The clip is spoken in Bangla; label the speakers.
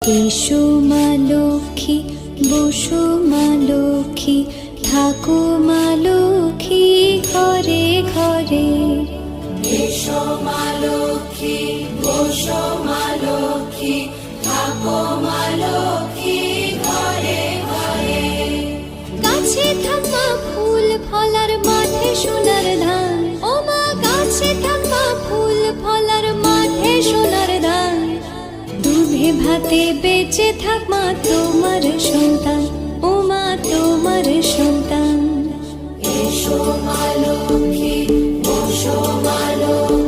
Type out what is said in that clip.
Speaker 1: এসো মা লক্ষ্মী, বসো মা লক্ষ্মী, থাকো মা লক্ষ্মী ঘরে ঘরে।
Speaker 2: এসো মা লক্ষ্মী, বসো মা লক্ষ্মী, থাকো মা লক্ষ্মী ঘরে ঘরে।
Speaker 1: গাছে থাকা ফুল ফলার মাঠে সোনার ধান, ও মা গাছে থাকা ফুল ফলার মাঠে সোনার ধান। দুধে ভাতে বেঁচে থাক মা তোমার সন্তান, ও মা তোমার সন্তান।
Speaker 2: এসো মা লক্ষ্মী, বসো মা লক্ষ্মী।